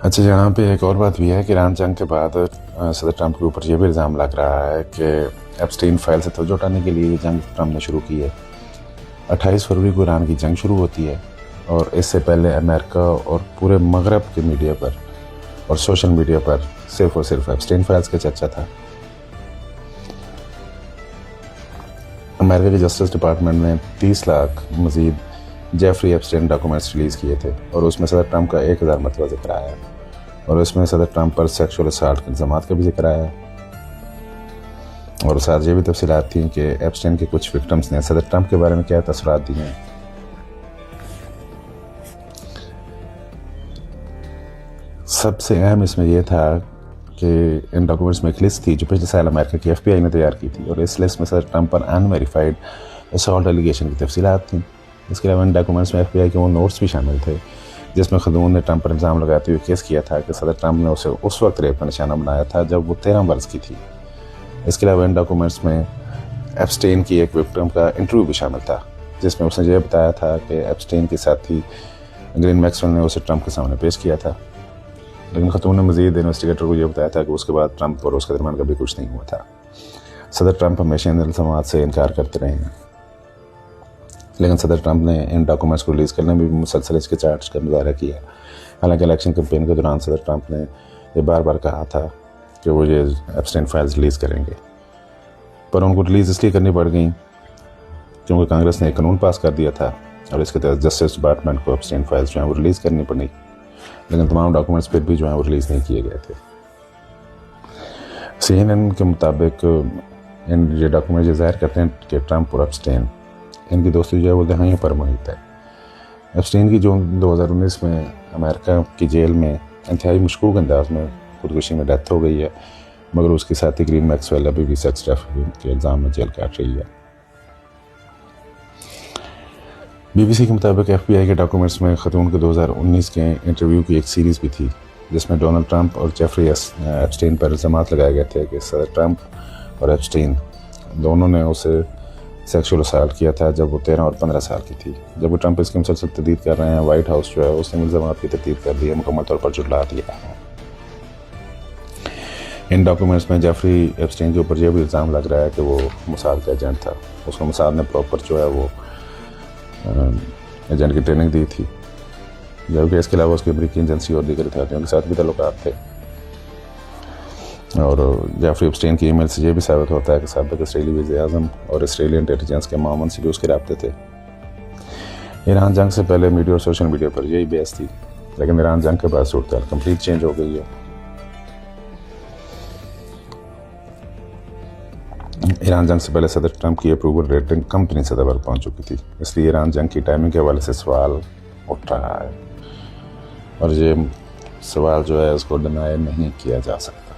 अच्छा, यहाँ पे एक और बात भी है कि ईरान जंग के बाद सदर ट्रंप के ऊपर यह भी इल्ज़ाम लग रहा है कि एप्स्टीन फाइल से तवज्जो हटाने के लिए ये जंग ट्रंप ने शुरू की है। 28 फरवरी को ईरान की जंग शुरू होती है और इससे पहले अमेरिका और पूरे मगरब के मीडिया पर और सोशल मीडिया पर सिर्फ और सिर्फ एप्स्टीन फाइल्स का चर्चा था। अमेरिका के जस्टिस डिपार्टमेंट ने 30 लाख मजीद जेफरी एप्स्टीन डॉक्यूमेंट्स रिलीज़ किए थे और उसमें सदर ट्रंप का 1000 मरतबा जिक्र आया और इसमें सदर ट्रंप पर सेक्सुअल असॉल्ट के इल्ज़ामात का भी जिक्र आया और साथ ये भी तफसीलात थी कि एप्स्टीन के कुछ विक्टिम्स ने सदर ट्रंप के बारे में क्या तसरात दिए हैं। सबसे अहम इसमें यह था कि इन डॉक्यूमेंट्स में एक लिस्ट थी जो पिछले साल अमेरिका की FBI ने तैयार की थी और इस लिस्ट में सदर ट्रंप पर अनवेरीफाइड असॉल्ट एलिगेशन की तफसीलात थी। इसके अलावा इन डॉक्यूमेंट्स में FBI के वो नोट्स भी शामिल थे जिसमें खतून ने ट्रंप पर इल्ज़ाम लगाते हुए केस किया था कि सदर ट्रंप ने उसे उस वक्त रेप का निशाना बनाया था जब वो 13 वर्ष की थी। इसके अलावा इन डॉक्यूमेंट्स में एप्स्टीन की एक विक्टिम का इंटरव्यू भी शामिल था जिसमें उसने ये बताया था कि एप्स्टीन के साथी ग्रीन मैक्सवेल ने उसे ट्रंप के सामने पेश किया था, लेकिन खतून ने मजीद इन्वेस्टिगेटर को यह बताया था कि उसके बाद ट्रंप और उसके दरमियान कभी कुछ नहीं हुआ था। सदर ट्रंप हमेशा इन इल्ज़ामात से इनकार करते रहे हैं, लेकिन सदर ट्रंप ने इन डॉक्यूमेंट्स को रिलीज़ करने में भी मुसलसल हिचकिचाहट का मुजाहरा किया। हालांकि इलेक्शन कैंपेन के दौरान सदर ट्रंप ने यह बार बार कहा था कि वो ये एप्स्टीन फाइल्स रिलीज़ करेंगे, पर उनको रिलीज़ इसलिए करनी पड़ गई क्योंकि कांग्रेस ने एक कानून पास कर दिया था और इसके तहत जस्टिस डिपार्टमेंट को एप्स्टीन फाइल्स जो हैं वो रिलीज़ करनी पड़ी, लेकिन तमाम डॉक्यूमेंट्स फिर भी जो हैं वो रिलीज़ नहीं किए गए थे। CNN के मुताबिक इन ये डॉक्यूमेंट ये ज़ाहिर करते हैं कि ट्रंप और एप्स्टीन इनकी दोस्ती जो है वो दहाइयों पर मुहित है। एप्स्टीन की जून 2019 में अमेरिका की जेल में इंतहाई मशकूक अंदाज में खुदकुशी में डेथ हो गई है, मगर उसके साथी ग्रीन मैक्सवेल अभी भी सेक्स ट्रैफिकिंग के इल्ज़ाम में जेल काट रही है। BBC के मुताबिक FBI के डॉक्यूमेंट्स में खतून के 2019 के इंटरव्यू की एक सीरीज़ भी थी जिसमें डोनाल्ड ट्रंप और जेफरी एप्स्टीन पर इल्ज़ामात लगाए गए थे कि सदर ट्रंप और एप्स्टीन दोनों ने उसे सेक्सुअल असॉल्ट किया था जब वो 13 और 15 साल की थी। जब वो ट्रंप इसकी मुसलसल तदीद कर रहे हैं, वाइट हाउस जो है उसने इल्ज़ामात की तदीद कर दी है, मुकम्मल तौर पर झुठला दिया है। इन डॉक्यूमेंट्स में जेफरी एप्स्टीन के ऊपर यह भी इल्ज़ाम लग रहा है कि वो मोसाद का एजेंट था। उसको मोसाद ने प्रॉपर जो है वो एजेंट की ट्रेनिंग दी थी, जबकि इसके अलावा उसकी अमरीकी एजेंसी और दीगर इत्तेहादियों के साथ भी ताल्लुकात थे। और जेफरी एप्स्टीन की ईमेल से यह भी साबित होता है कि साबिक इसराइली वज़ीर-ए-आज़म और इसराइली इंटेलिजेंस के मामून से भी उसके राब्ते थे। ईरान जंग से पहले मीडिया और सोशल मीडिया पर यही बहस थी, लेकिन ईरान जंग के बाद सूरत कंप्लीट चेंज हो गई है। ईरान जंग से पहले सदर ट्रंप की अप्रूवल रेटिंग कंपनी सतह पर पहुंच चुकी थी, इसलिए ईरान जंग की टाइमिंग के हवाले से सवाल उठ रहा है और ये सवाल जो है उसको डिनाई नहीं किया जा सकता।